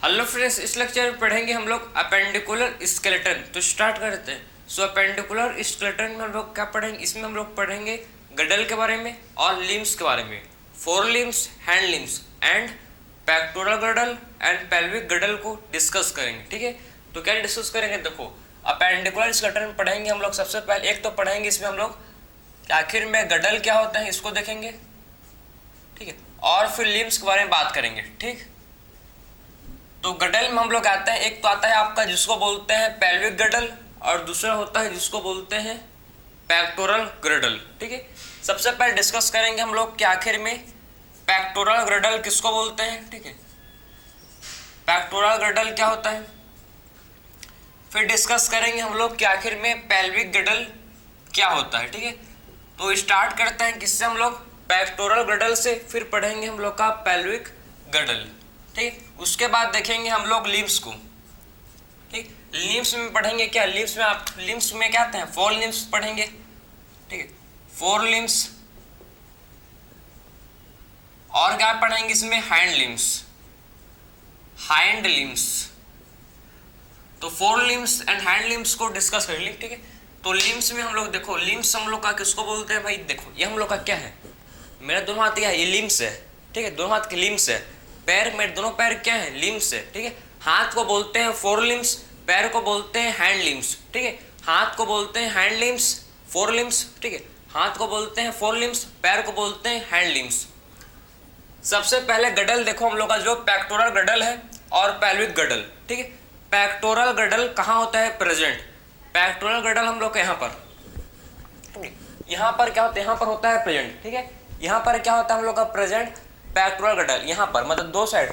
Hello friends, इस lecture में पढ़ेंगे हम लोग अपेंडिकुलर स्केलेटन। तो स्टार्ट करते हैं। सो अपेंडिकुलर स्केलेटन में हम लोग क्या पढ़ेंगे? इसमें हम लोग पढ़ेंगे गडल के बारे में और लिम्स के बारे में, fore limbs, hind limbs and pectoral girdle and pelvic girdle को डिस्कस करेंगे। ठीक है, तो क्या डिस्कस करेंगे? देखो, अपेंडिकुलर स्केलेटन में पढ़ेंगे हम लोग सबसे पहले एक तो पढ़ेंगे इसमें हम लोग आखिर में गडल क्या होता है इसको देखेंगे। ठीक है, और फिर लिम्स के बारे में बात करेंगे। ठीक, तो गडल में हम लोग आते हैं, एक तो आता है आपका जिसको बोलते हैं पेल्विक गडल और दूसरा होता है जिसको बोलते हैं पेक्टोरल ग्रडल। ठीक है, सबसे पहले डिस्कस करेंगे हम लोग कि आखिर में पेक्टोरल ग्रडल किसको बोलते हैं। ठीक है, पेक्टोरल ग्रडल क्या होता है, फिर डिस्कस करेंगे हम लोग कि आखिर में पेल्विक गडल क्या होता है। ठीक है, तो स्टार्ट करते हैं किससे? हम लोग पेक्टोरल ग्रडल से, फिर पढ़ेंगे हम लोग का पेल्विक गडल। ठीक, उसके बाद देखेंगे हम लोग लिम्स को। ठीक, लिम्स में पढ़ेंगे क्या? लिम्स में क्या आते हैं? फोर लिम्स पढ़ेंगे। ठीक है, फोर लिम्स, और क्या पढ़ेंगे इसमें? Hind limbs. तो fore limbs and hind limbs को डिस्कस कर ली। ठीक है, तो लिम्स में हम लोग देखो, लिम्स हम लोग का किसको बोलते हैं भाई? देखो, ये हम लोग का क्या है, मेरा दोनों हाथ क्या है? ये लिम्स है। ठीक है, दोनों हाथ के लिम्स है। पैर, मेरे दोनों पैर क्या है? लिम्स है। ठीक है, हाथ को बोलते हैं फोर लिम्स, पैर को बोलते हैं हैंड लिम्स। ठीक है, हाथ को बोलते हैं हैंड लिम्स, फोर लिम्स। ठीक है, हाथ को बोलते हैं फोर लिम्स, पैर को बोलते हैं हैंड लिम्स। सबसे पहले गडल देखो हम लोग का जो पेक्टोरल गडल है और पेल्विक गडल। ठीक है, पेक्टोरल गडल कहाँ होता है? प्रेजेंट। पेक्टोरल गडल हम लोग का यहाँ पर, यहाँ पर क्या होता है? यहाँ पर होता है प्रेजेंट। ठीक है, यहाँ पर क्या होता है हम लोग का? Present pectoral गडल। यहाँ पर मतलब दो साइड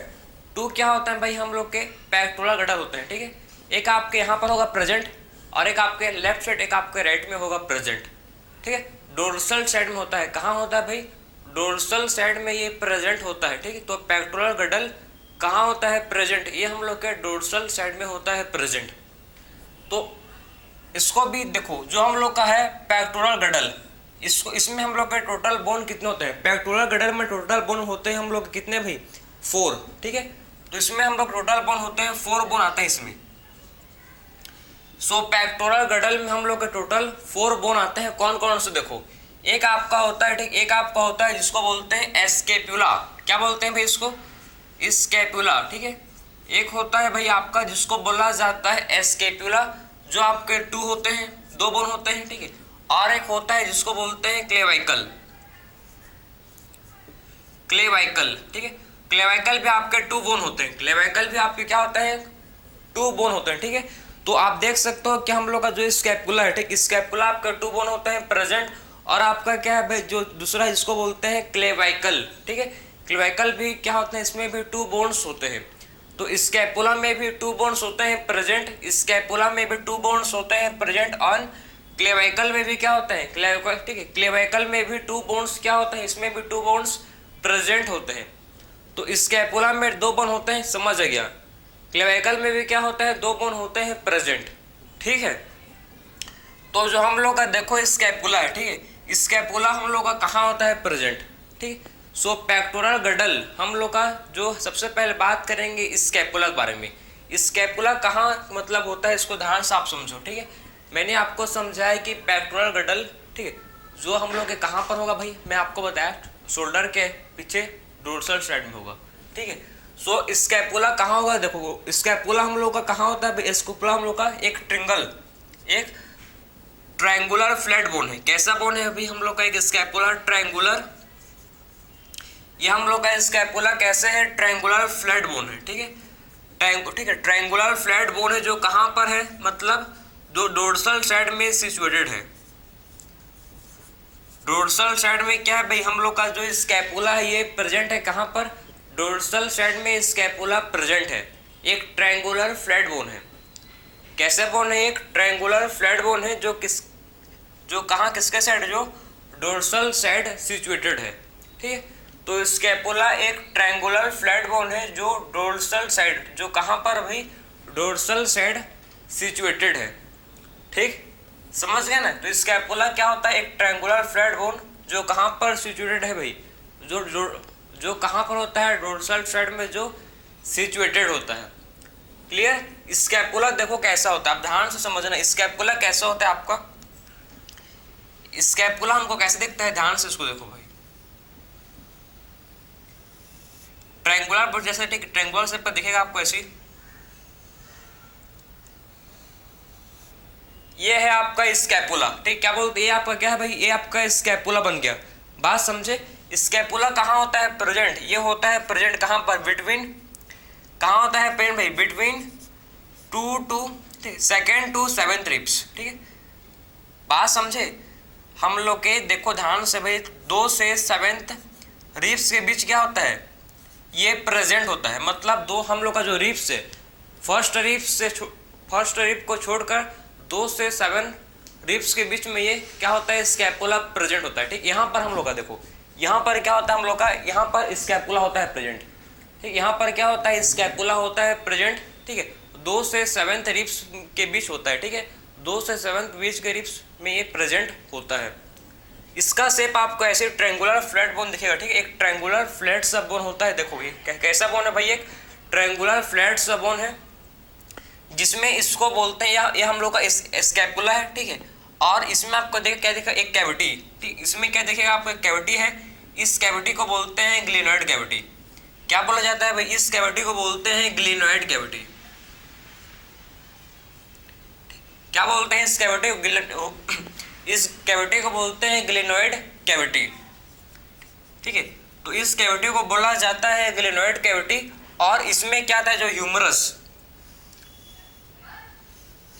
टू क्या होता है भाई? हम लोग के पेक्टोरल गडल होते हैं। ठीक है, एक आपके यहाँ पर होगा प्रेजेंट और एक आपके लेफ्ट साइड, एक आपके राइट में होगा प्रेजेंट। ठीक है, डोर्सल साइड में होता है। कहाँ होता है भाई? डोर्सल साइड में ये प्रेजेंट होता है। ठीक है, तो पेक्टोरल गडल कहाँ होता है? प्रेजेंट। ये हम लोग के डोर्सल साइड में होता है प्रेजेंट। तो इसको भी देखो, जो हम लोग का है पेक्टोरल गडल, इसमें हम लोग के टोटल बोन कितने होते हैं? पेक्टोरल गडल में टोटल बोन होते हैं हम लोग कितने भाई? 4। ठीक है, तो इसमें हम लोग टोटल बोन होते हैं 4 बोन आते हैं इसमें। सो पेक्टोरल गडल में हम लोग के टोटल 4 बोन आते हैं। कौन कौन से? देखो, एक आपका होता है, ठीक, एक आपका होता है जिसको बोलते हैं स्कैपुला। क्या बोलते हैं भाई इसको? स्कैपुला। ठीक है, एक होता है भाई आपका जिसको बोला जाता है स्कैपुला, जो आपके 2 होते हैं, 2 बोन होते हैं। ठीक है, और एक होता है जिसको बोलते हैं क्लेवाइकल। ठीक है, क्लेवाइकल भी आपके 2 बोन होते हैं। क्लेवाइकल भी आपके क्या होता है? 2 बोन होते हैं। ठीक है, तो आप देख सकते हो कि हम लोग का जो स्कैपुला है, ठीक, स्कैपुला आपका 2 बोन होते हैं प्रेजेंट, और आपका क्या है भाई जो दूसरा जिसको बोलते हैं क्लेवाइकल। ठीक है, क्लेवाइकल भी क्या होते हैं? इसमें भी 2 बोन्स होते हैं। तो स्कैपुला में भी 2 बोन्स होते हैं प्रेजेंट, स्कैपुला में भी 2 बोन्स होते हैं प्रेजेंट, और क्लेवाइकल में भी क्या होता है? क्लेवाइकल। ठीक है, क्लेवाइकल में भी 2 बोन्स क्या होते हैं? इसमें भी 2 बोन्स प्रेजेंट होते हैं। तो स्कैपुला में 2 बोन होते हैं, समझ आ गया? क्लेवाइकल में भी क्या होता है? 2 बोन होते हैं प्रेजेंट। ठीक है, तो जो हम लोग का देखो स्कैपुला है, ठीक है, स्कैपुला हम लोग का कहाँ होता है? प्रेजेंट। ठीक, सो पेक्टोरल गडल हम लोग का जो सबसे पहले बात करेंगे स्कैपुला के बारे में। स्कैपुला कहाँ मतलब होता है, इसको ध्यान से आप समझो। ठीक है, मैंने आपको समझाया कि पेक्टोरल गडल, ठीक है, जो हम लोग के कहाँ पर होगा भाई? मैं आपको बताया शोल्डर के पीछे डोर्सल साइड में होगा। ठीक है, सो स्कैपुला कहाँ होगा? देखो, स्कैपुला हम लोग का कहाँ होता है? स्कैपुला हम लोग का एक ट्रायंगुलर फ्लैट बोन है। कैसा बोन है अभी हम लोग का? एक स्कैपुलर ट्रायंगुलर, ये हम लोग का स्कैपुला कैसे है? ट्रायंगुलर फ्लैट बोन है। ठीक है, ठीक है, ट्रायंगुलर फ्लैट बोन है जो कहाँ पर है? मतलब जो डोर्सल साइड में सिचुएटेड है। डोर्सल साइड में क्या है भाई? हम लोग का जो स्कैपुला है ये प्रेजेंट है कहाँ पर? डोर्सल साइड में स्कैपुला प्रेजेंट है। एक ट्रायंगुलर फ्लैट बोन है। कैसे बोन है? एक ट्रायंगुलर फ्लैट बोन है जो कहाँ, किसके साइड? जो डोर्सल साइड सिचुएटेड है। ठीक है, तो स्कैपुला एक ट्रायंगुलर फ्लैट बोन है जो डोर्सल साइड, जो कहाँ पर भाई? डोर्सल साइड सिचुएटेड है। ठीक, समझ गए ना? तो स्कैपुला क्या होता है? एक ट्रायंगुलर फ्लैट बोन जो कहाँ पर सिचुएटेड है भाई? जो कहाँ पर होता है? डोर्सल साइड में जो सिचुएटेड होता है। क्लियर। स्कैपुला देखो कैसा होता है, आप ध्यान से समझना, स्कैपुला कैसा होता है आपका, स्कैपुला हमको कैसे दिखता है, ध्यान से इसको देखो भाई, ट्रायंगुलर जैसे, ठीक, ट्रायंगुलर शेप पर दिखेगा आपको ऐसी। ये है आपका स्कैपुला, ठीक, क्या बोलते, ये आपका क्या है भाई, ये आपका स्कैपुला बन गया। बात समझे, स्कैपुला कहाँ होता है, प्रेजेंट, ये होता है प्रेजेंट कहाँ पर, बिटवीन, कहाँ होता है पेन भाई, between 2 to 2nd to 7th ribs, ठीक है। बात समझे, हम लोग के देखो ध्यान से भाई, 2 से 7th रिब्स के बीच क्या होता है, ये प्रेजेंट होता है। मतलब दो हम लोग का जो रिब्स है, फर्स्ट रिब को छोड़कर 2 से 7 रिब्स के बीच में ये क्या होता है, स्कैपुला प्रेजेंट होता है, ठीक। यहाँ पर हम लोग का देखो, यहाँ पर क्या होता है हम लोग का, यहाँ पर स्कैपुला होता है प्रेजेंट, ठीक, यहाँ पर क्या होता है, स्कैपुला होता है प्रेजेंट, ठीक है। 2 से 7th रिब्स के बीच होता है, ठीक है, 2 से 7th बीच के रिब्स में ये प्रेजेंट होता है। इसका शेप आपको ऐसे ट्रायंगुलर फ्लैट बोन दिखेगा, ठीक है, एक ट्रायंगुलर फ्लैट सब बोन होता है। देखो ये कैसा बोन है भाई, एक ट्रायंगुलर फ्लैट सब बोन है, जिसमें इसको बोलते हैं, ये हम लोग का स्कैपुला है, ठीक है। और इसमें आपको देखिए क्या दिखा, एक कैविटी, ठीक, इसमें क्या दिखेगा आपको, एक कैविटी है, इस कैविटी को बोलते हैं ग्लिनोइड कैविटी। क्या बोला जाता है भाई, इस कैविटी को बोलते हैं ग्लिनोइड कैविटी। क्या बोलते हैं इस कैविटी को, इस कैविटी को बोलते हैं ग्लिनोइड कैविटी, ठीक है। तो इस कैविटी को बोला जाता है ग्लिनोइड कैविटी। और इसमें क्या था, जो ह्यूमरस,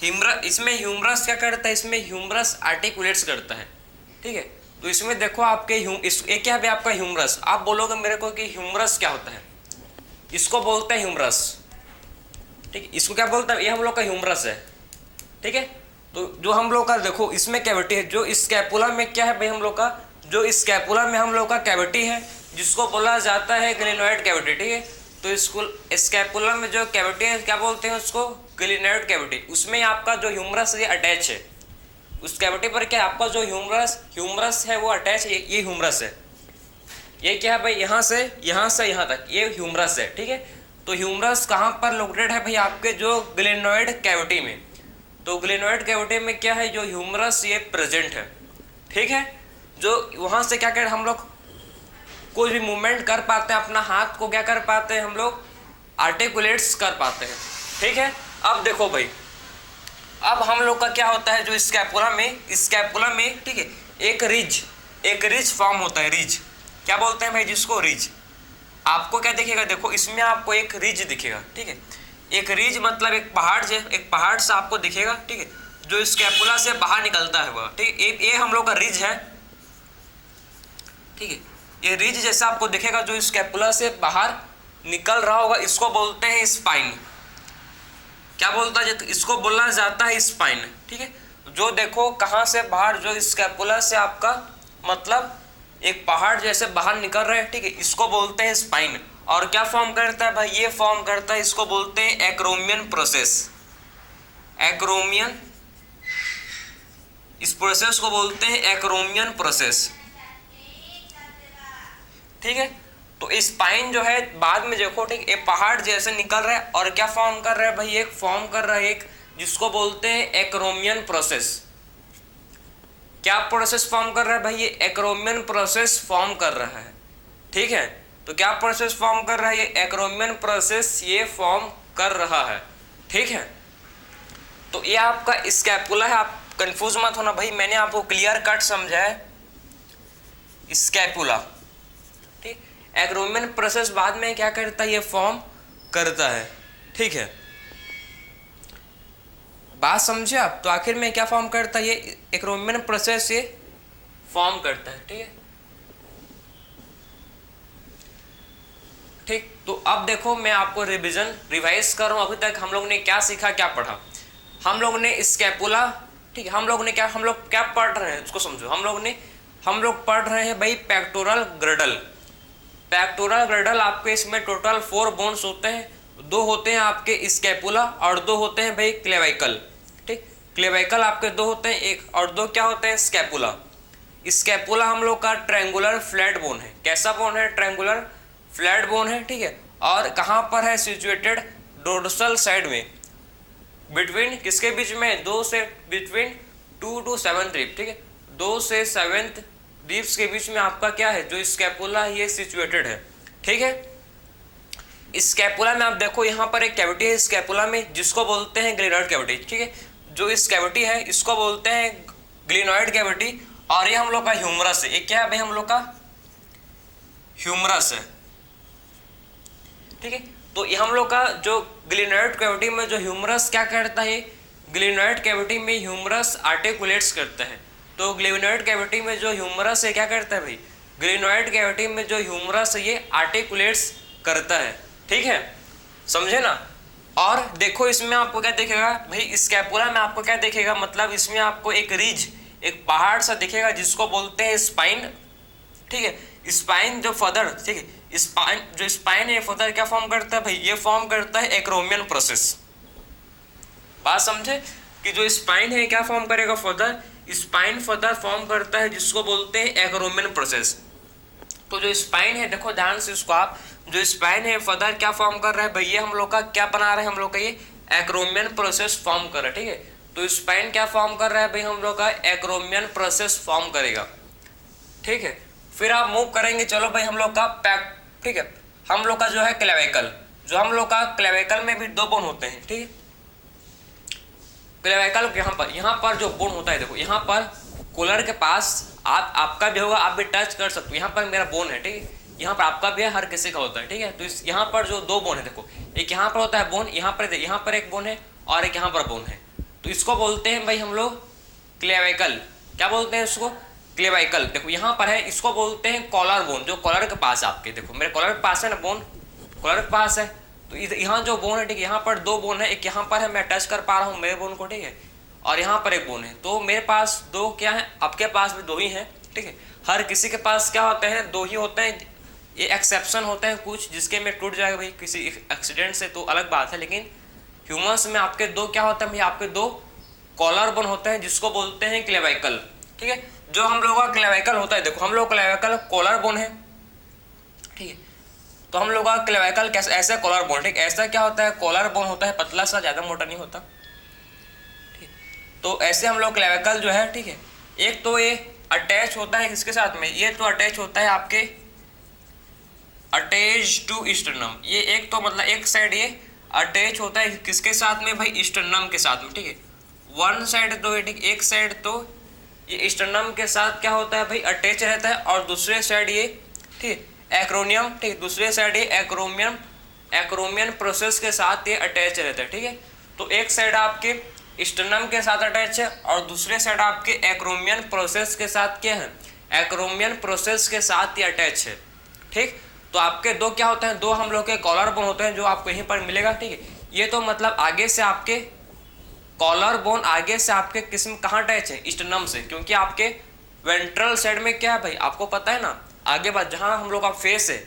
इसमें ह्यूमरस क्या करता है, इसमें ह्यूमरस आर्टिकुलेट्स करता है, ठीक है। तो इसमें देखो आपके ये क्या है आपका ह्यूमरस, आप बोलोगे मेरे को कि ह्यूमरस क्या होता है, इसको बोलते हैं ह्यूमरस, ठीक, इसको क्या बोलते हैं, ये हम लोग का ह्यूमरस है, ठीक है। तो जो हम लोग का देखो इसमें कैविटी है, जो स्कैपुला में क्या है भाई हम लोग का, जो स्कैपुला में हम लोग का कैविटी है, जिसको बोला जाता है ग्लिनोइड कैविटी, ठीक है। तो स्कैपुला में जो कैविटी है क्या बोलते हैं उसको, ग्लिनोइड कैविटी। उसमें आपका जो ह्यूमरस है अटैच है, उस कैविटी पर क्या आपका जो ह्यूमरस है वो अटैच है, ये ह्यूमरस है। ये क्या है भाई, यहाँ से यहाँ तक ये ह्यूमरस है, ठीक है। तो ह्यूमरस कहाँ पर लोकेटेड है भाई, आपके जो ग्लिनोइड कैविटी में। तो ग्लिनोइड कैविटी में क्या है, जो ह्यूमरस ये प्रेजेंट है, ठीक है। जो वहाँ से क्या कर हम लोग कोई भी मूवमेंट कर पाते हैं, अपना हाथ को क्या कर पाते हैं हम लोग, आर्टिकुलेट्स कर पाते हैं, ठीक है। अब देखो भाई, अब हम लोग का क्या होता है, जो स्कैपुला में, ठीक है, एक रिज फॉर्म होता है, रिज, क्या बोलते हैं भाई जिसको, रिज। आपको क्या दिखेगा, देखो इसमें आपको एक रिज दिखेगा, ठीक है। एक रिज मतलब एक पहाड़ से आपको दिखेगा, ठीक है, जो स्कैपुला से बाहर निकलता है वह, ठीक है। ये हम लोग का रिज है, ठीक है। ये रिज जैसा आपको दिखेगा जो स्कैपुला से बाहर निकल रहा होगा, इसको बोलते हैं स्पाइन। क्या बोलता है, इसको बोलना जाता है स्पाइन, ठीक है। जो देखो कहाँ से बाहर, जो स्कैपुला से आपका मतलब एक पहाड़ जैसे बाहर निकल रहा है, ठीक है, इसको बोलते हैं स्पाइन। और क्या फॉर्म करता है भाई, ये फॉर्म करता है, इसको बोलते हैं एक्रोमियन प्रोसेस। एक्रोमियन, इस प्रोसेस को बोलते हैं एक्रोमियन प्रोसेस, ठीक है। तो स्पाइन जो है बाद में देखो, ठीक, एक पहाड़ जैसे निकल रहा है और क्या फॉर्म कर रहा है भाई, एक फॉर्म कर रहा है, एक जिसको बोलते हैं एक्रोमियन प्रोसेस। क्या प्रोसेस फॉर्म कर रहा है भाई, ये एक्रोमियन प्रोसेस फॉर्म कर रहा है, ठीक है। तो क्या प्रोसेस फॉर्म कर रहा है, ये एक्रोमियन प्रोसेस ये फॉर्म कर रहा है, ठीक है। तो ये आपका स्कैपुला है, आप कंफ्यूज मत होना भाई, मैंने आपको क्लियर कट समझा है, स्कैपुला, ठीक। एक्रोमियन प्रोसेस बाद में क्या करता है, ये फॉर्म करता है, ठीक है। बात समझे आप, तो आखिर में क्या फॉर्म करता है, ये एक्रोमियन प्रोसेस ये फॉर्म करता है, ठीक है, ठीक। तो अब देखो मैं आपको रिवाइज कर रहा हूँ, अभी तक हम लोग ने क्या सीखा, क्या पढ़ा। हम लोग ने स्कैपुला, ठीक है, हम लोग क्या पढ़ रहे हैं उसको समझो। हम लोग पढ़ रहे हैं भाई पेक्टोरल ग्रडल। पेक्टोरल ग्रडल आपके इसमें टोटल 4 बोन्स होते हैं, 2 होते हैं आपके स्कैपुला और 2 होते हैं भाई क्लेविकल, ठीक। क्लेविकल आपके 2 होते हैं, एक और 2 क्या होते हैं, स्कैपुला। स्कैपुला हम लोग का ट्रायंगुलर फ्लैट बोन है। कैसा बोन है, ट्रायंगुलर फ्लैट बोन है, ठीक है। और कहाँ पर है सिचुएटेड, डोर्सल साइड में बिटवीन किसके बीच में, बिटवीन 2 to 7 रिब, ठीक है, 2 से 7 रिब्स के बीच में आपका क्या है, जो स्कैपुला ये सिचुएटेड है, ठीक है। स्कैपुला में आप देखो यहाँ पर एक कैविटी है स्कैपुला में जिसको बोलते हैं ग्लिनॉइड कैविटी, ठीक है। जो इस कैविटी है इसको बोलते हैं ग्लिनॉइड कैविटी, और ये हम लोग का ह्यूमरस है। ये क्या है भाई, हम लोग का ह्यूमरस है, ठीक है। तो ये हम लोग का जो ग्लिनॉइड कैविटी में जो ह्यूमरस क्या करता है, ग्लिनॉइड कैविटी में ह्यूमरस आर्टिकुलेट्स करता है। तो ग्लिनॉइड कैविटी में जो ह्यूमरस है क्या करता है भाई, ग्लिनॉइड कैविटी में जो ह्यूमरस है ये आर्टिकुलेट्स करता है, ठीक है, समझे ना। और देखो इसमें आपको क्या दिखेगा भाई, स्कैपुला में आपको क्या दिखेगा, मतलब इसमें आपको एक रिज, एक पहाड़ सा दिखेगा जिसको बोलते हैं स्पाइन, ठीक है। स्पाइन जो फर्दर, ठीक है, स्पाइन जो स्पाइन है फर्दर क्या फॉर्म करता है भाई, ये फॉर्म करता है एक्रोमियन प्रोसेस। बात समझे कि जो स्पाइन है क्या फॉर्म करेगा फर्दर, स्पाइन फर्दर फॉर्म करता है जिसको बोलते हैं एक्रोमियन प्रोसेस। तो जो स्पाइन है देखो ध्यान से इसको आप, जो स्पाइन है फर्दर क्या फॉर्म कर रहा है भाई, ये हम लोग का क्या बना रहे हैं, हम लोग का ये एक्रोमियन प्रोसेस फॉर्म कर रहा है, ठीक है। तो स्पाइन क्या फॉर्म कर रहा है भाई, हम लोग का एक्रोमियन प्रोसेस फॉर्म करेगा, ठीक है। फिर आप मूव करेंगे, चलो भाई हम लोग का पैक, ठीक है, हम लोग का जो है क्लेविकल, जो हम लोग का क्लेविकल में भी 2 बोन होते हैं, ठीक है। क्लेविकल यहाँ पर जो बोन होता है देखो, यहाँ पर कोलर के पास आपका भी होगा, आप भी टच कर सकते हो, यहाँ पर मेरा बोन है, ठीक है, यहाँ पर आपका भी है, हर किसी का होता है, ठीक है। तो इस यहाँ पर जो 2 बोन है देखो, एक यहाँ पर होता है बोन, यहाँ पर एक बोन है और एक यहाँ पर बोन है। तो इसको बोलते हैं भाई हम लोग क्लेविकल, क्या बोलते हैं इसको, क्लेविकल। देखो यहाँ पर है, इसको बोलते हैं कॉलर बोन, जो कॉलर के पास आपके, देखो मेरे कॉलर के पास है ना बोन, कॉलर के पास है। तो यहाँ जो बोन है, ठीक है, यहाँ पर 2 बोन है, एक यहाँ पर है, मैं टच कर पा रहा हूँ मेरे बोन को, ठीक है, और यहाँ पर एक बोन है। तो मेरे पास 2 क्या है, आपके पास भी 2 ही है, ठीक है। हर किसी के पास क्या होते हैं, 2 ही होते हैं। ये एक्सेप्शन होते हैं कुछ जिसके में टूट जाएगा भाई किसी एक्सीडेंट से, तो अलग बात है, लेकिन ह्यूमंस में आपके 2 क्या होते हैं भाई, आपके 2 कॉलर बोन होते हैं जिसको बोलते हैं क्लेविकल, ठीक है। जो हम लोगों का क्लेविकल होता है देखो, हम लोग क्लेविकल कॉलर बोन है, ठीक है। तो हम लोग का क्लेविकल कैसे, ऐसा कॉलर बोन, ठीक, ऐसा क्या होता है, कॉलर बोन होता है, पतला सा, ज़्यादा मोटा नहीं होता, ठीक। तो ऐसे हम लोग क्लेविकल जो है, ठीक है, एक तो ये अटैच होता है किसके साथ में, ये तो अटैच होता है आपके अटैच टू स्टर्नम, ये एक तो मतलब एक साइड ये अटैच होता है किसके साथ में भाई, स्टर्नम के साथ में, ठीक है। वन साइड तो ठीक, एक साइड तो ये स्टर्नम के साथ क्या होता है भाई, अटैच रहता है, और दूसरे साइड ये, ठीक, एक्रोनियम, ठीक, दूसरे साइड ये एक्रोमियन प्रोसेस के साथ ये अटैच रहता है, ठीक है। तो एक साइड आपके स्टर्नम के साथ अटैच है और दूसरे साइड आपके एक्रोमियन प्रोसेस के साथ क्या है, एक्रोमियन प्रोसेस के साथ ये अटैच है, ठीक। तो आपके 2 क्या होते हैं, 2 हम लोग के कॉलर बोन होते हैं जो आपको यहीं पर मिलेगा, ठीक है। ये तो मतलब आगे से आपके कॉलर बोन आगे से आपके किस्म कहाँ अटैच है, स्टर्नम से, क्योंकि आपके वेंट्रल साइड में क्या है भाई, आपको पता है ना, आगे बात जहाँ हम लोग का फेस है,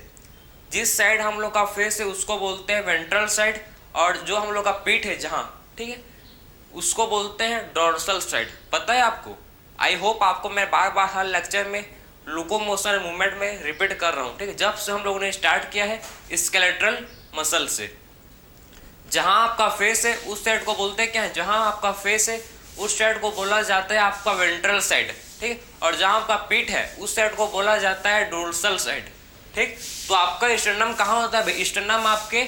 जिस साइड हम लोग का फेस है उसको बोलते हैं वेंट्रल साइड, और जो हम लोग का पीठ है जहाँ, ठीक है, उसको बोलते हैं डोर्सल साइड। पता है आपको, आई होप आपको मैं बार बार हर लेक्चर में लोकोमोशन मूवमेंट में रिपीट कर रहा हूँ, ठीक है। जब से हम लोगों ने स्टार्ट किया है स्केलेटल मसल से, जहाँ आपका फेस है उस साइड को बोलते हैं क्या है, जहाँ आपका फेस है उस साइड को बोला जाता है आपका वेंट्रल साइड, ठीक है, और जहाँ आपका पीठ है उस साइड को बोला जाता है डोर्सल साइड, ठीक। तो आपका स्टर्नम कहाँ होता है भाई, स्टर्नम आपके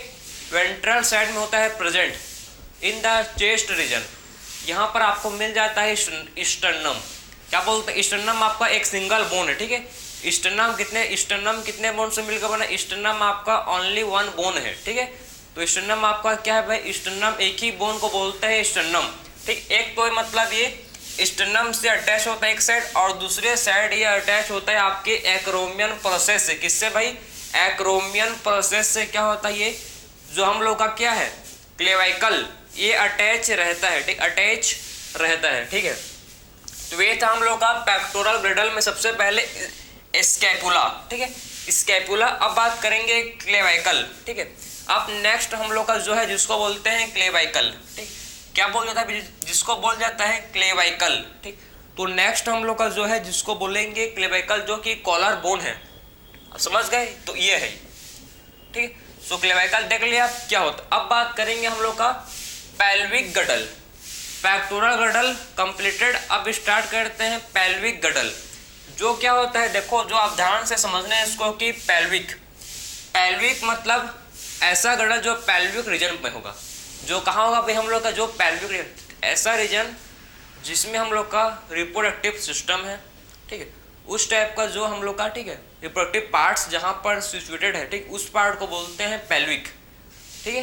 वेंट्रल साइड में होता है, present in the chest region, यहाँ पर आपको मिल जाता है स्टर्नम। क्या बोलते हैं, स्टर्नम आपका एक सिंगल बोन है, ठीक है। स्टर्नम कितने बोन से मिलकर बना, स्टर्नम आपका ओनली 1 बोन है, ठीक है। तो स्टर्नम आपका क्या है भाई, स्टर्नम एक ही बोन को बोलते हैं स्टर्नम, ठीक। एक तो मतलब ये स्टर्नम से अटैच होता है एक साइड, और दूसरे साइड ये अटैच होता है आपके एक्रोमियन प्रोसेस से, किससे भाई, एक्रोमियन प्रोसेस से क्या होता है, ये जो हम लोग का क्या है क्लेविकल, ये अटैच रहता है, ठीक, अटैच रहता है, ठीक है। तो ये था हम लोग का पेक्टोरल ग्रिडल में सबसे पहले स्कैपुला, ठीक है, स्कैपुला। अब बात करेंगे क्लेविकल, ठीक है। अब नेक्स्ट हम लोग का जो है जिसको बोलते हैं क्लेविकल, ठीक, क्या बोल जाता है, जिसको बोल जाता है क्लेविकल, ठीक। तो नेक्स्ट हम लोग का जो है जिसको बोलेंगे क्लेविकल, जो कि कॉलर बोन है, समझ गए, तो ये है, ठीक है। सो क्लेविकल देख लिया क्या होता। अब बात करेंगे हम लोग का पेल्विक गडल, पेक्टोरल गडल कंप्लीटेड। अब स्टार्ट करते हैं पेल्विक गडल। जो क्या होता है देखो, जो आप ध्यान से समझना है इसको कि पेल्विक मतलब ऐसा गडल जो पेल्विक रीजन में होगा। जो कहाँ होगा भाई हम लोग का, जो पेल्विक रीजन, ऐसा रीजन जिसमें हम लोग का रिप्रोडक्टिव सिस्टम है, ठीक है, उस टाइप का जो हम लोग का, ठीक है, रिप्रोडक्टिव पार्ट्स जहाँ पर सिचुएटेड है, ठीक, उस पार्ट को बोलते हैं पेल्विक, ठीक है,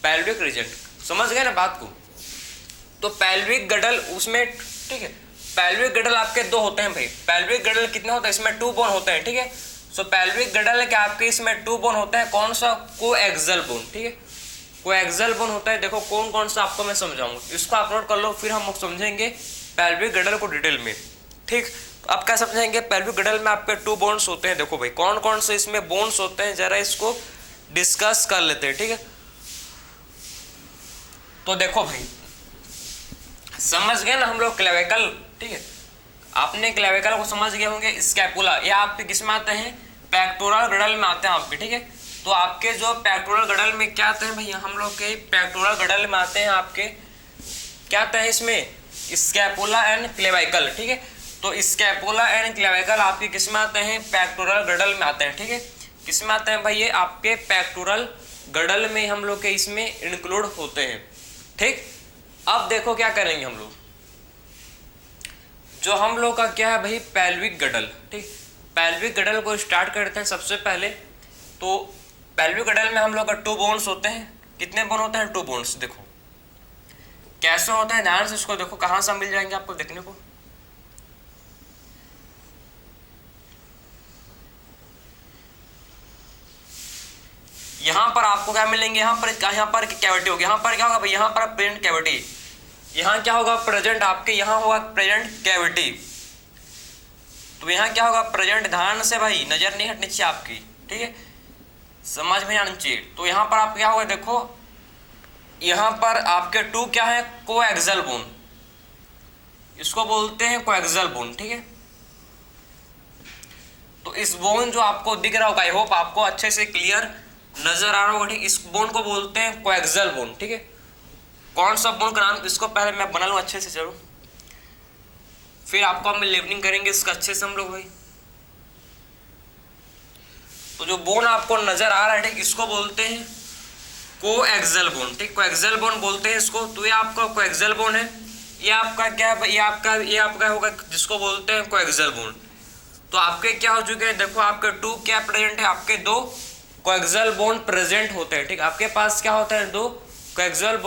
पेल्विक रीजन। समझ गए ना बात को। तो पेल्विक गडल उसमें, ठीक है, पेल्विक गडल आपके दो होते हैं भाई। पेल्विक गडल कितने होते हैं, इसमें 2 बोन होते हैं, ठीक है। सो पेल्विक गडल क्या आपके इसमें 2 बोन होता है। कौन सा, कोएक्सियल बोन, ठीक है, कोएक्सियल बोन होता है। देखो कौन कौन सा आपको मैं समझाऊंगा, इसको अपलोड कर लो, फिर हम समझेंगे पेल्विक गडल को डिटेल में, ठीक। अब क्या समझेंगे, पेल्विक गडल में आपके 2 बोन्स होते हैं। देखो भाई कौन कौन से इसमें बोन्स होते हैं, जरा इसको डिस्कस कर लेते हैं, ठीक है। तो देखो भाई समझ गए ना हम लोग क्लेविकल, ठीक है, आपने क्लेविकल को समझ गए होंगे। स्कैपुला ये आपके किस में आते हैं, पेक्टोरल गडल में आते हैं आपके, ठीक है। तो आपके जो पेक्टोरल गडल में क्या आते हैं भैया, हम लोग के पेक्टोरल गडल में आते हैं आपके क्या आते हैं इसमें, स्कैपुला एंड क्लेविकल, ठीक है। तो स्कैपुला एंड क्लेविकल आपके किस में आते हैं, पेक्टोरल गडल में आते हैं, ठीक है। किस में आते हैं भाई, ये आपके पेक्टोरल गडल में हम लोग के इसमें इंक्लूड होते हैं, ठीक। अब देखो क्या करेंगे हम लोग, जो हम लोग का क्या है भाई, पेल्विक गडल, ठीक। पेल्विक गडल को स्टार्ट करते हैं सबसे पहले। तो पेल्विक गडल में हम लोग का 2 बोन्स होते हैं। कितने बोन होते हैं, 2 बोन्स। देखो कैसे होते हैं, ध्यान से इसको देखो, कहाँ से मिल जाएंगे आपको देखने को। यहाँ पर आपको क्या मिलेंगे, यहाँ पर कैविटी होगी। यहाँ पर क्या होगा भाई, यहाँ पर प्रेजेंट कैविटी, यहाँ क्या होगा प्रेजेंट आपके, यहाँ होगा प्रेजेंट कैविटी। तो यहाँ क्या होगा प्रेजेंट, ध्यान से भाई नजर नहीं हटनी चाहिए आपकी, ठीक है, समझ में आनी चाहिए। तो यहाँ पर आप क्या होगा देखो, यहाँ पर आपके 2 क्या है, कोएक्सियल बोन, इसको बोलते हैं कोएक्सियल बोन, ठीक है। तो इस बोन जो आपको दिख रहा होगा, आई होप आपको अच्छे से क्लियर नजर आ रहा होगा, ठीक। इस बोन को बोलते हैं कोएक्सियल बोन, ठीक है। कौन सा बोन का नाम, इसको पहले मैं बना लूँ अच्छे से, चलो फिर आपको हम लेबलिंग करेंगे इसका अच्छे से हम लोग भाई। तो जो बोन आपको नजर आ रहा है, ठीक, इसको बोलते हैं कोएक्सियल बोन, ठीक, कोएक्सियल बोन बोलते हैं इसको। तो ये आपका कोएक्सियल बोन है, ये आपका क्या है, ये आपका होगा जिसको बोलते हैं कोएक्सियल बोन। तो आपके क्या हो चुके हैं, देखो आपके 2 क्या प्रेजेंट है, आपके 2 कोएक्सियल बोन प्रेजेंट होते हैं, ठीक। आपके पास क्या होता है, 2 कोएक्सियल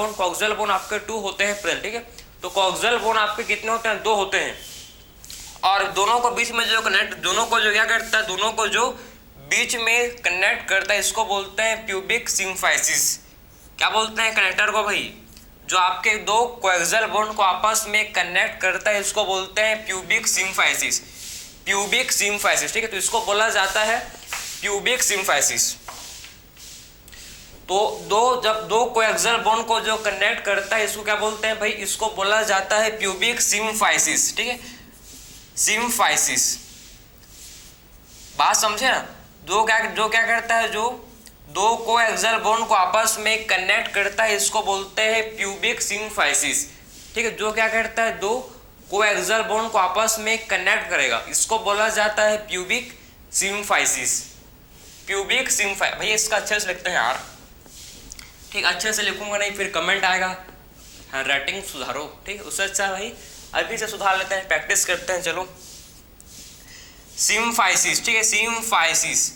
बोन आपके 2 होते हैं प्रेजेंट, ठीक है। तो कोएक्सियल बोन आपके कितने होते हैं, 2 होते हैं। और दोनों को बीच में जो कनेक्ट, दोनों को जो क्या करता है, दोनों को जो बीच में कनेक्ट करता है, इसको बोलते हैं प्यूबिक सिम्फाइसिस। क्या बोलते हैं कनेक्टर को भाई, जो आपके 2 कोएक्सियल बोन को आपस में कनेक्ट करता है, इसको बोलते हैं प्यूबिक सिम्फाइसिस, प्यूबिक सिम्फाइसिस, ठीक है। तो इसको बोला जाता है प्यूबिक सिम्फाइसिस। तो जब 2 कोएक्सियल बोन को जो कनेक्ट करता है, इसको क्या बोलते हैं भाई, इसको बोला जाता है प्यूबिक सिम्फाइसिस, ठीक है, सिम्फाइसिस। बात समझे ना, जो क्या करता है, जो 2 कोएक्सियल बोन को आपस में कनेक्ट करता है, इसको बोलते हैं प्यूबिक सिम्फाइसिस, ठीक है। जो क्या करता है, 2 कोएक्सियल बोन को आपस में कनेक्ट करेगा, इसको बोला जाता है प्यूबिक सिम्फाइसिस, प्यूबिक सिम्फाइसिस। भैया इसका अच्छे से लिखते हैं यार, ठीक, अच्छे से लिखूंगा नहीं फिर कमेंट आएगा हैंड राइटिंग सुधारो, ठीक है। उससे अच्छा भाई अभी से सुधार लेते हैं, प्रैक्टिस करते हैं, चलो। सिम्फाइसिस, ठीक है, सिम्फाइसिस।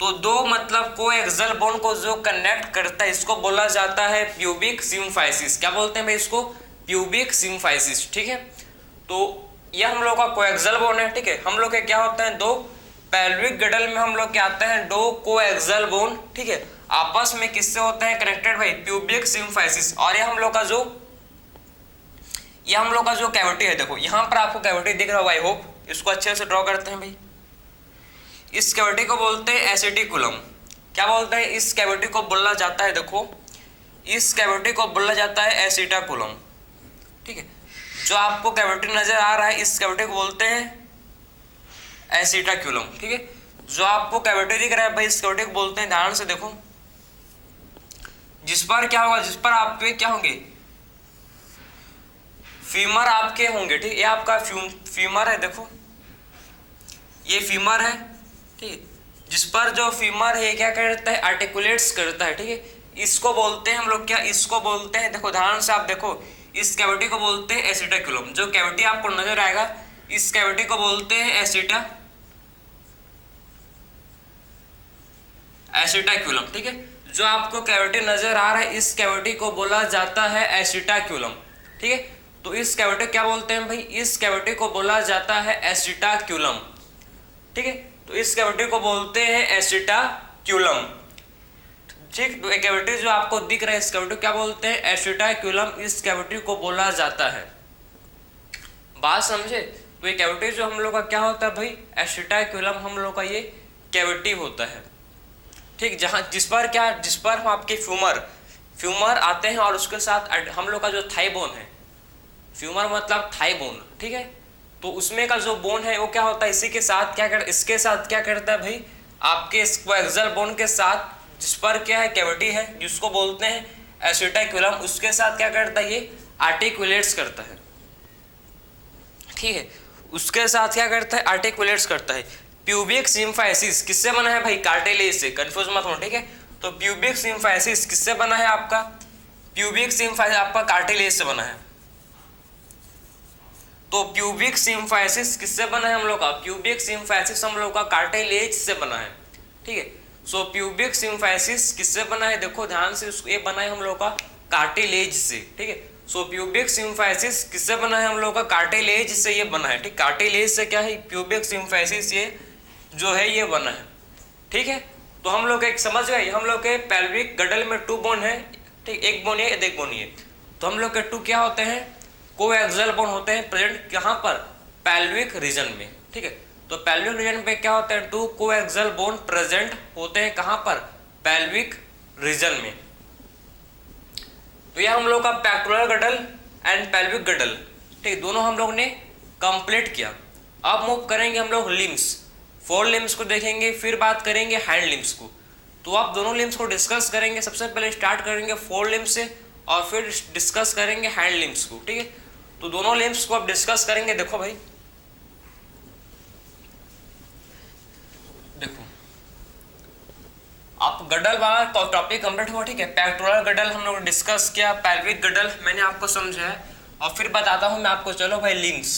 तो 2 मतलब कोएक्सियल बोन को जो कनेक्ट करता है, इसको बोला जाता है प्यूबिक सिम्फाइसिस। क्या बोलते हैं भाई इसको, प्यूबिक सिम्फाइसिस, ठीक है। तो यह हम लोग का कोएक्सियल बोन है, ठीक है। हम लोग के क्या होते हैं, 2 पेल्विक गडल में हम लोग क्या आते हैं, 2 कोएक्सियल बोन, ठीक है, आपस में किससे होते हैं कनेक्टेड भाई, प्यूबिक सिम्फाइसिस। और ये हम लोग का जो कैविटी है, देखो यहाँ पर आपको कैविटी दिख रहा होगा, आई होप, इसको अच्छे से ड्रॉ करते हैं भाई। इस कैविटी को बोलते हैं एसिटिकुलम। क्या बोलते हैं, इस कैविटी को बोला जाता है, देखो इस कैविटी को बोला जाता है एसिटाकुलम, ठीक है। जो आपको कैविटी नजर आ रहा है, इस कैविटी को बोलते हैं एसिटाकुलम, ठीक है। जो आपको कैविटी दिख रहा है भाई, इस कैविटी को बोलते हैं, ध्यान से देखो, जिस पर क्या होगा, जिस पर आपके क्या होंगे, फीमर आपके होंगे, ठीक। ये आपका फीमर है, देखो ये फीमर है, ठीक। जिस पर जो फीमर है क्या करता है, आर्टिकुलेट्स करता है, ठीक है। इसको बोलते हैं हम लोग क्या, इसको बोलते हैं, देखो ध्यान से आप देखो, इस कैविटी को बोलते हैं एसिटाक्युलम। जो कैविटी आपको नजर आएगा इस कैविटी को बोलते हैं एसिटाक्युलम, ठीक है। जो आपको कैविटी नजर आ रहा है इस कैविटी को बोला जाता है एसिटाक्युलम, ठीक है। तो इस कैविटी क्या बोलते हैं भाई, इस कैविटी को बोला जाता है एसिटाक्युलम, ठीक है। तो इस कैविटी को बोलते हैं एसिटाक्युलम, ठीक। तो कैविटी जो आपको दिख रहा है इस कैविटी क्या बोलते हैं, एसिटाक्युलम, इस कैविटी को बोला जाता है। बात समझे। तो ये कैविटी जो हम लोग का क्या होता है भाई, एसिटाक्युलम हम लोग का ये कैविटी होता है, ठीक। जहां जिस पर हम आपके फ्यूमर आते हैं और उसके साथ हम लोग का जो थाई बोन है, फ्यूमर मतलब थाई बोन, ठीक है। तो उसमें का जो बोन है वो क्या होता है, इसके साथ क्या करता है भाई, आपके एक्सल बोन के साथ जिस पर क्या है कैविटी है जिसको बोलते हैं एसिटाक्युलम, उसके साथ क्या करता है ये आर्टिकुलेट्स करता है, ठीक है। उसके साथ क्या करता है, आर्टिकुलेट्स करता है। प्यूबिक सिम्फाइसिस किससे बना है भाई, कार्टिलेज से, कंफ्यूज मत हो, ठीक है। तो प्यूबिक सिम्फाइसिस किससे बना है आपका, प्यूबिक सिम्फाइसिस आपका कार्टिलेज से बना है। तो प्यूबिक सिम्फाइसिस किससे बना है हम लोग का, प्यूबिक सिम्फाइसिस हम लोग का कार्टिलेज से बना है, ठीक है। सो प्यूबिक सिम्फाइसिस किससे बना है, देखो ध्यान से, ये बना है हम लोग का कार्टिलेज से, ठीक है। सो प्यूबिक सिम्फाइसिस किससे बना है हम लोग का, कार्टिलेज से ये बना है, ठीक। कार्टिलेज से क्या है, प्यूबिक सिम्फाइसिस ये जो है ये बना है, ठीक है। तो हम लोग एक समझ गए, हम लोग के पेल्विक गडल में 2 बोन है, ठीक। एक बोन है, एक बोन है। तो हम लोग के 2 क्या होते हैं, कोएक्सियल बोन होते हैं प्रेजेंट कहाँ पर, पेल्विक रीजन में, ठीक है। तो पेल्विक रीजन पे क्या होते हैं, 2 कोएक्सियल बोन प्रेजेंट होते हैं कहाँ पर, पेल्विक रीजन में। तो यह हम लोग का पेक्टोरल गडल एंड पेल्विक गडल, ठीक, दोनों हम लोग ने कंप्लीट किया। अब मूव करेंगे हम लोग लिम्स, 4 लिम्स को देखेंगे, फिर बात करेंगे हैंड लिम्स को। तो आप दोनों लिम्स को डिस्कस करेंगे, सबसे पहले स्टार्ट करेंगे 4 लिम्स से और फिर डिस्कस करेंगे हैंड लिम्स को, ठीक है। तो दोनों लिम्स को आप डिस्कस करेंगे। देखो भाई, देखो आप गडल वाला टॉपिक कंप्लीट हुआ, ठीक है। पेक्टोरल गडल हम लोग डिस्कस किया, पेल्विक गडल मैंने आपको समझाया, और फिर बताता हूं मैं आपको, चलो भाई लिम्स,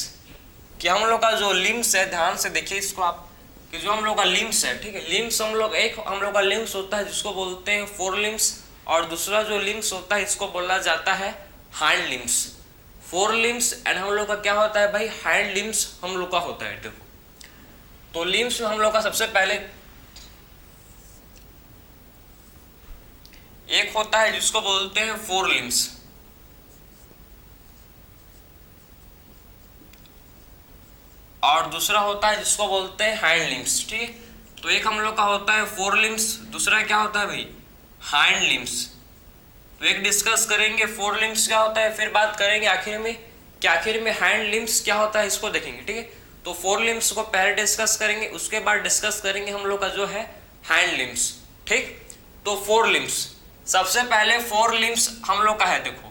कि हम लोग का जो लिम्स है, ध्यान से देखिए इसको आप, कि जो हम लोग का लिम्स है, ठीक है। लिम्स हम लोग का लिम्स होता है जिसको बोलते हैं 4 लिम्स, और दूसरा जो लिम्स होता है इसको बोला जाता है हैंड लिम्स। 4 लिम्स एंड हम लोग का क्या होता है भाई, हैंड लिम्स हम लोग का होता है। देखो तो लिम्स में हम लोग का सबसे पहले एक होता है जिसको बोलते हैं 4 लिम्स, और दूसरा होता है जिसको बोलते हैं हैंड लिम्स, ठीक है। तो एक हम लोग का होता है 4 लिम्स, दूसरा क्या होता है भाई, हैंड लिम्स। तो एक डिस्कस करेंगे 4 लिम्स क्या होता है, फिर बात करेंगे आखिर में कि आखिर में हैंड लिम्स क्या होता है, इसको देखेंगे, ठीक है। तो 4 लिम्स को पहले डिस्कस करेंगे, उसके बाद डिस्कस करेंगे हम लोग का जो है हैंड लिम्स, ठीक। तो 4 लिम्स, सबसे पहले 4 लिम्स हम लोग का है, देखो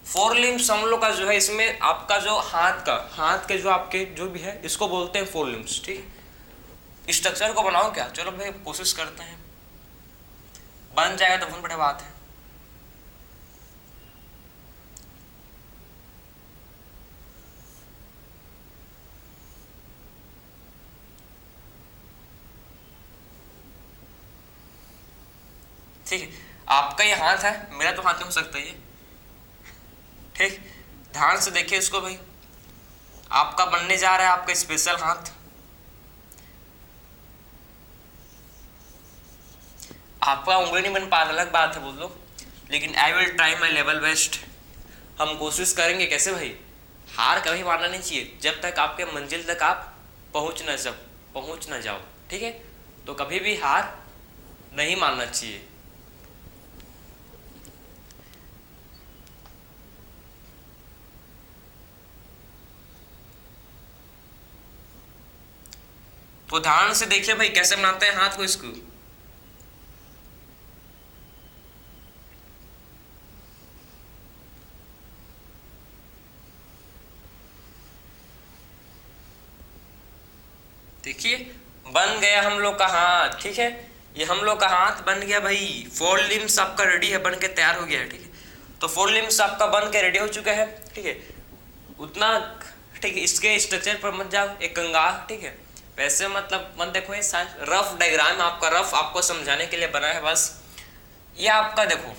4 लिम्स हम लोग का जो है, इसमें आपका जो हाथ के जो आपके जो भी है इसको बोलते हैं 4 लिम्स, ठीक। स्ट्रक्चर को बनाओ क्या, चलो भाई कोशिश करते हैं, बन जाएगा तो बहुत बड़ी बात है। ठीक है, आपका ये हाथ है, मेरा तो हाथ नहीं हो सकता ये, ठीक। ध्यान से देखिए इसको भाई, आपका बनने जा रहा है आपका स्पेशल हाथ। आपका उंगली नहीं बन पा रहा अलग बात है, बोल लो, लेकिन I will try my level best. हम कोशिश करेंगे, कैसे भाई, हार कभी मानना नहीं चाहिए जब तक आपके मंजिल तक आप पहुंच ना जाओ, ठीक है। तो कभी भी हार नहीं मानना चाहिए। तो ध्यान से देखिए भाई कैसे बनाते हैं हाथ को, इसको देखिए बन गया हम लोग का हाथ, ठीक है, ये हम लोग का हाथ बन गया भाई। 4 लिम्स आपका रेडी है, बन के तैयार हो गया है, ठीक है। तो 4 लिम्स आपका बन के रेडी हो चुका है, ठीक है। उतना ठीक है, इसके स्ट्रक्चर पर मत जाओ, एक कंगाल, ठीक है, वैसे मतलब मत देखो, ये रफ डायग्राम आपका, रफ आपको समझाने के लिए बना है बस। ये आपका देखो,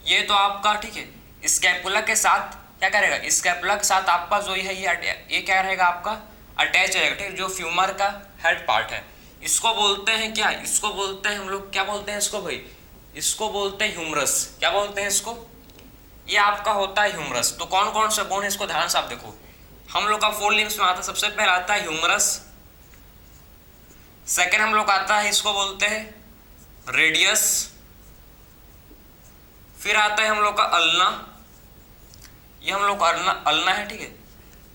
ये तो आपका ठीक है स्कैपुला के साथ क्या करेगा, स्कैपुला के साथ आपका जो है ये क्या रहेगा आपका अटैच रहेगा, ठीक है, जो फ्यूमर का हेड पार्ट है। इसको बोलते हैं क्या, इसको बोलते हैं हम लोग, क्या बोलते हैं इसको भाई, इसको बोलते हैं ह्यूमरस। क्या बोलते हैं इसको, ये आपका होता है ह्यूमरस। तो कौन कौन सा बोन है इसको ध्यान से आप देखो, हम लोग का 4 लिम्स में आता है, सबसे पहले आता है ह्यूमरस, सेकेंड हम लोग आता है इसको बोलते हैं रेडियस, फिर आता है हम लोग का अल्ना, ये हम लोग का अल्ना है, ठीक है,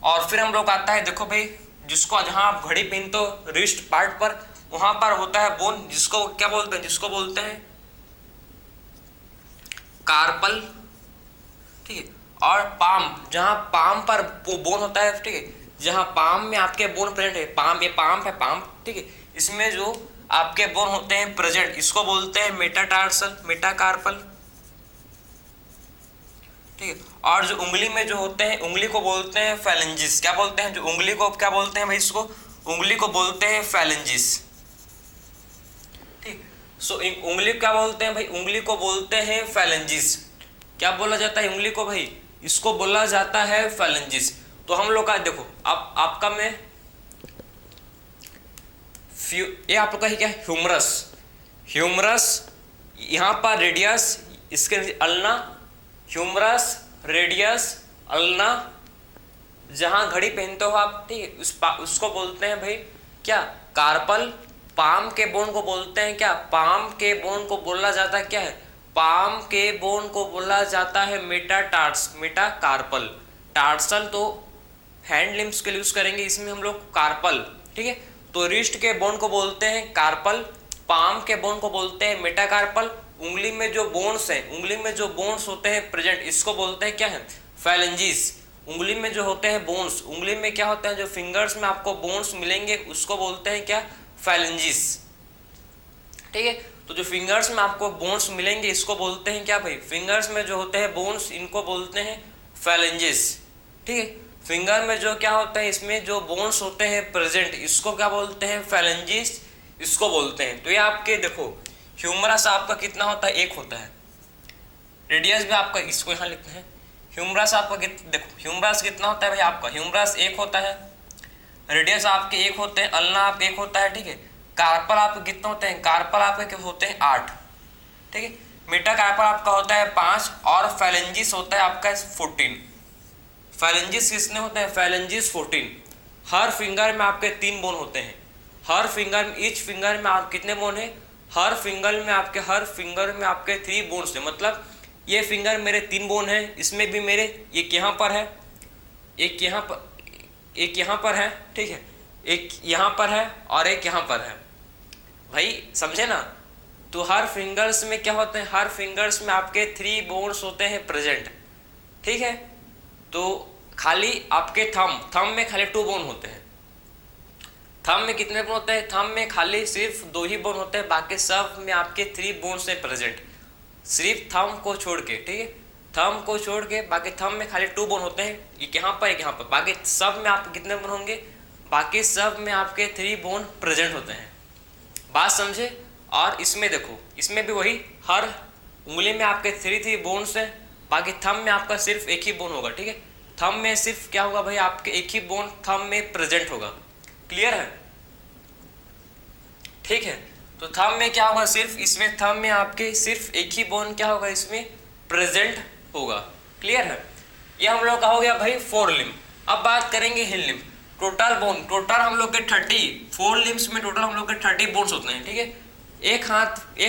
और फिर हम लोग आता है देखो भाई, जिसको जहां आप घड़ी पहनते हो रिस्ट पार्ट पर, वहां पर होता है बोन, जिसको क्या बोलते हैं, जिसको बोलते हैं कार्पल, ठीक है, और पाम, जहां पाम पर बोन होता है, ठीक है, जहां पाम में आपके बोन प्रेजेंट है, पाम, ये पाम है, पाम, ठीक है, इसमें जो आपके बोन होते हैं प्रेजेंट, इसको बोलते हैं मेटाटार्सल, मेटाकार्पल, ठीक है, और जो उंगली में जो होते हैं, उंगली को बोलते हैं फैलेंजिस। क्या बोलते हैं, जो उंगली को क्या बोलते हैं भाई, इसको उंगली को बोलते हैं फैलेंजिस, ठीक। सो उंगली क्या बोलते हैं भाई, उंगली को बोलते हैं फैलेंजिस। क्या बोला जाता है उंगली को भाई, इसको बोला जाता है फैलेंजिस। तो हम लोग का देखो, अब आपका में ये आप लोग का ही क्या ह्यूमरस, ह्यूमरस, यहाँ पर रेडियस, इसके अल्ना, ह्यूमरस, रेडियस, अल्ना, जहां घड़ी पहनते हो आप, ठीक है, उसको बोलते हैं भाई क्या कार्पल। पाम के बोन को बोलते हैं क्या, पाम के बोन को बोला जाता है क्या है, पाम के बोन को बोला जाता है मेटाकार्पल। टार्सल तो हैंड लिम्स के लिए यूज करेंगे, इसमें हम लोग कार्पल, ठीक है। तो रिस्ट के बोन को बोलते हैं कार्पल, पाम के बोन को बोलते हैं मेटाकार्पल, उंगली में जो बोन्स हैं, उंगली में जो बोन्स होते हैं प्रेजेंट, इसको बोलते हैं क्या है फैलेंजिस। उंगली में जो होते हैं बोन्स, उंगली में क्या होता है, जो फिंगर्स में आपको बोन्स मिलेंगे उसको बोलते हैं क्या फैलेंजिस, ठीक है। तो जो फिंगर्स में आपको बोन्स मिलेंगे इसको बोलते हैं क्या भाई, फिंगर्स में जो होते हैं बोन्स इनको बोलते हैं फैलेंजिस, ठीक है। फिंगर में जो क्या होता है, इसमें जो बोन्स होते हैं प्रेजेंट, इसको क्या बोलते हैं फैलेंजिस, इसको बोलते हैं। तो ये आपके देखो ह्यूमरस आपका कितना होता है, एक होता है, रेडियस भी आपका, इसको यहाँ लिखते हैं, ह्यूमरस आपका देखो ह्यूमरस कितना होता है भाई आपका, ह्यूमरस एक होता है, रेडियस आपके एक होते हैं, अल्ना आपके एक होता है, ठीक है। कार्पल आपके कितने होते हैं, कार्पल आपके होते हैं 8, ठीक है। मेटाकार्पल आपका होता है 5, और फैलेंजिस होता है आपका 14। फैलेंजिस कितने होते हैं, फैलेंजिस 14। हर फिंगर में आपके 3 बोन होते हैं, हर फिंगर में, ईच फिंगर में आप कितने बोन है, हर फिंगर में आपके 3 बोन्स है। मतलब ये फिंगर मेरे 3 बोन है, इसमें भी मेरे एक यहाँ पर है, एक यहाँ पर है, ठीक है, एक यहाँ पर है और एक यहाँ पर है, भाई समझे ना। तो हर फिंगर्स में क्या होते हैं, हर फिंगर्स में आपके 3 बोन्स होते हैं प्रेजेंट, ठीक है। तो खाली आपके थंब में खाली 2 बोन होते हैं। थंब में कितने बोन होते हैं, थंब में खाली सिर्फ 2 ही बोन होते हैं, बाकी सब में आपके 3 बोन्स हैं प्रेजेंट, सिर्फ थंब को छोड़ के, ठीक है, थंब को छोड़ के बाकी थंब में खाली 2 बोन होते हैं, एक यहाँ पर एक यहाँ पर, बाकी सब में आप कितने बोन होंगे, बाकी सब में आपके 3 बोन प्रेजेंट होते हैं, बात समझे। और इसमें देखो, इसमें भी वही, हर उंगली में आपके 3 बोन्स हैं, बाकी थंब में आपका सिर्फ एक ही बोन होगा, ठीक है। थंब में सिर्फ क्या होगा भाई, आपके एक ही बोन थंब में प्रेजेंट होगा, क्लियर है, ठीक है। तो थंब में क्या होगा, सिर्फ इसमें थंब में आपके सिर्फ एक ही बोन क्या होगा, इसमें प्रेजेंट होगा, क्लियर है। ये हम लोग का हो गया भाई 4 लिम्ब। अब बात करेंगे हिल लिम्ब। टोटल बोन, टोटल हम लोग के 30, 4 लिम्स में टोटल हम लोग के 30 बोन्स होते हैं, ठीक है। एक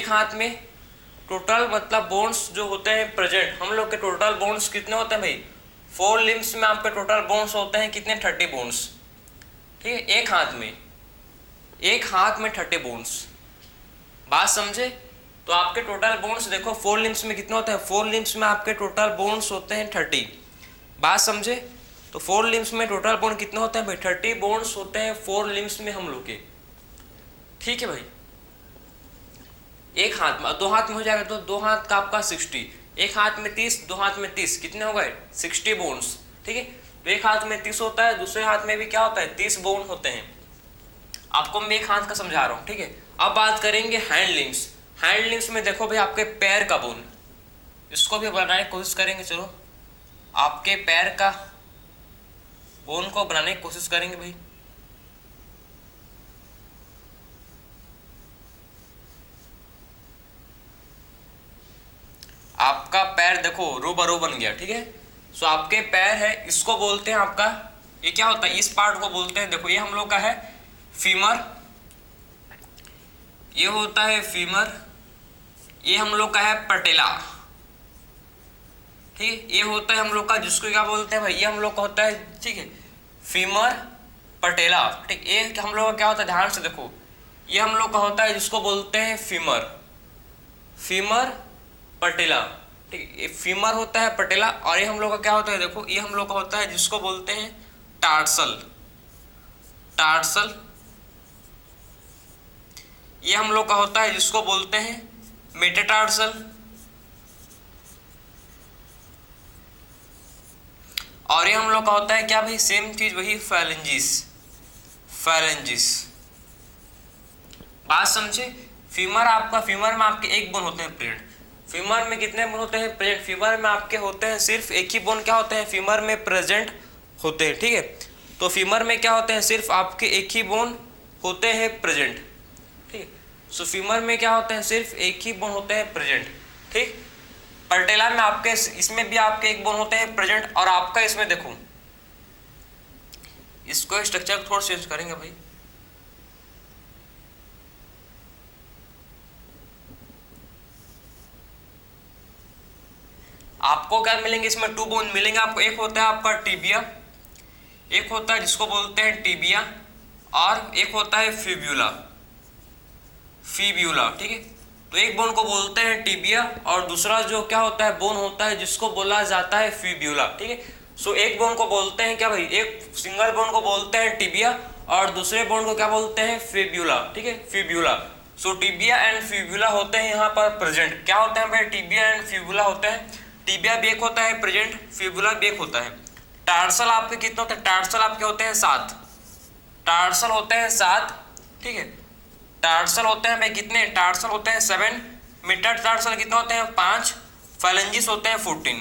हाथ में टोटल मतलब बोन्स जो होते हैं प्रेजेंट, हम लोग के टोटल बोन्स कितने होते हैं भाई, 4 लिम्स में आपके टोटल बोन्स होते हैं कितने, 30 बोन्स, ठीक है। एक हाथ में 30 बोन्स, बात समझे। तो आपके टोटल बोन्स देखो 4 लिम्स में कितने होते हैं, 4 लिम्स में आपके टोटल बोन्स होते हैं 30, बात समझे। तो 4 लिम्स में टोटल बोन कितने होते हैं भाई? 30 बोन्स होते हैं 4 लिम्स में हम लोग के, ठीक है भाई। एक हाथ में, 2 हाथ में हो जाएगा तो 2 हाथ का आपका 60, एक हाथ में 30, 2 हाथ में 30, कितने हो गए? 60 बोन्स, ठीक है। तो एक हाथ में 30 होता है, दूसरे हाथ में भी क्या होता है? 30 बोन होते हैं। आपको मैं एक हाथ का समझा रहा हूँ, ठीक है। अब बात करेंगे हैंड लिम्स। हैंड लिम्स में देखो भाई आपके पैर का बोन, इसको भी बनाने की कोशिश करेंगे। चलो आपके पैर का बोन को बनाने की कोशिश करेंगे भाई। आपका पैर देखो रो बरो बन गया, ठीक है। सो आपके पैर है, इसको बोलते हैं आपका, ये क्या होता है? इस पार्ट को बोलते हैं, देखो ये हम लोग का है फीमर, ये होता है फीमर, ये हम लोग का है पटेला, ठीक है। ये होता है हम लोग का, जिसको क्या बोलते हैं भाई? ये हम लोग का होता है, ठीक है, फीमर पटेला, ठीक। ये हम लोग का क्या होता है? ध्यान से देखो, ये हम लोग का होता है जिसको बोलते हैं फीमर, फीमर पटेला, ठीक। ये फीमर होता है पटेला, और ये हम लोग का क्या होता है? देखो ये हम लोग का होता है जिसको बोलते हैं टार्सल, टार्सल। ये हम लोग का होता है जिसको बोलते हैं मेटाटार्सल, और ये हम लोग का होता है क्या भाई? सेम चीज वही, फैलेंजिस, फैलेंजिस। बात समझे? फीमर आपका, फीमर में आपके एक बोन होते हैं प्रेजेंट। फीमर में कितने बोन होते हैं प्रेजेंट? फीमर में आपके होते हैं सिर्फ एक ही बोन, क्या होते हैं? फीमर में प्रेजेंट होते हैं, ठीक है। तो फीमर में क्या होते हैं? सिर्फ आपके एक ही बोन होते हैं प्रेजेंट, ठीक है। सो फीमर में क्या होते हैं? सिर्फ एक ही बोन होते हैं प्रेजेंट, ठीक। पटेला में आपके, इसमें भी आपके एक बोन होते हैं प्रेजेंट, और आपका इसमें देखो, इसको स्ट्रक्चर थोड़ा चेंज करेंगे भाई। आपको क्या मिलेंगे इसमें? 2 बोन मिलेंगे आपको। एक होता है आपका टिबिया, एक होता है जिसको बोलते हैं टिबिया, और एक होता है फिब्यूला, फिब्यूला, ठीक है। तो एक बोन को बोलते हैं टिबिया, और दूसरा जो क्या होता है? बोन होता है जिसको बोला जाता है फिब्यूला, ठीक है। सो एक बोन को बोलते हैं क्या भाई? एक सिंगल बोन को बोलते हैं टिबिया, और दूसरे बोन को क्या बोलते हैं? फिब्यूला, ठीक है, fibula. So tibia and fibula होते हैं यहाँ पर प्रेजेंट। क्या होते हैं भाई? टिबिया एंड फिब्यूला होते हैं। टिबिया भी एक होता है प्रेजेंट, फिब्यूला भी एक होता है। टार्सल आपके कितने होते हैं? टार्सल आपके होते हैं 7, टार्सल होते हैं 7, ठीक है। टार्सल होते हैं भाई कितने? टार्सल होते हैं 7, मेटाटार्सल कितने होते हैं? 5, फैलेंजिस होते हैं 14,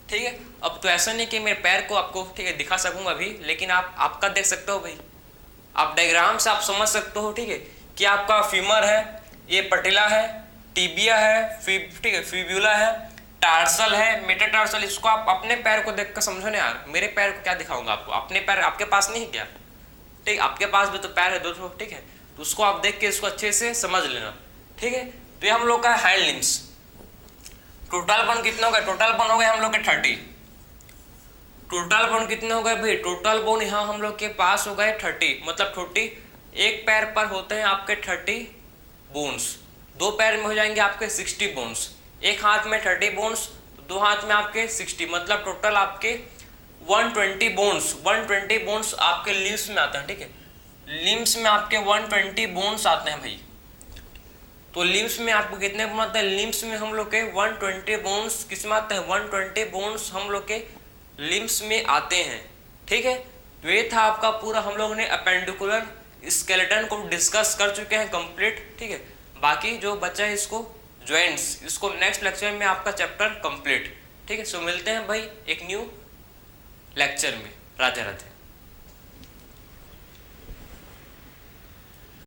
ठीक है। अब तो ऐसा नहीं कि मैं पैर को आपको, ठीक है, दिखा सकूंगा अभी, लेकिन आप आपका देख सकते हो भाई, आप डायग्राम से आप समझ सकते हो, ठीक है, कि आपका फीमर है, ये पटेला है, टिबिया है, ठीक है, फिब्यूला है, टार्सल है, मेटाटार्सल। इसको आप अपने पैर को देख कर समझो ना यार, मेरे पैर को क्या दिखाऊंगा आपको? अपने पैर आपके पास नहीं है क्या? ठीक, आपके पास भी तो पैर है 2, ठीक है। तो उसको आप देख के इसको अच्छे से समझ लेना, ठीक है। तो ये हम लोग का हैंड लिम्स। टोटल बोन कितने हो गए? टोटल बोन हो गए हम लोग के 30। टोटल बोन कितने हो गए भाई? टोटल बोन यहाँ हम लोग के पास हो गए 30, मतलब 30। एक पैर पर होते हैं आपके 30 बोन्स, 2 पैर में हो जाएंगे आपके 60 बोन्स, एक हाथ में 30 बोन्स, 2 हाथ में आपके 60, मतलब टोटल आपके 120 बोन्स, 120 बोन्स आपके लिम्स में आते हैं, ठीक है। लिम्स में आपके 120 बोन्स आते हैं भाई। तो लिम्स में आपको कितने बोन आते हैं? लिम्स में हम लोग के 120 बोन्स किस में आते हैं? 120 बोन्स हम लोग के लिम्स में आते हैं, ठीक है। तो ये था आपका पूरा, हम लोग ने अपेंडिकुलर स्केलेटन को डिस्कस कर चुके हैं कंप्लीट, ठीक है। बाकी जो बचा है इसको जॉइंट्स, इसको नेक्स्ट लेक्चर में आपका चैप्टर कंप्लीट, ठीक है। सो मिलते हैं भाई एक न्यू लेक्चर में। राधे राधे।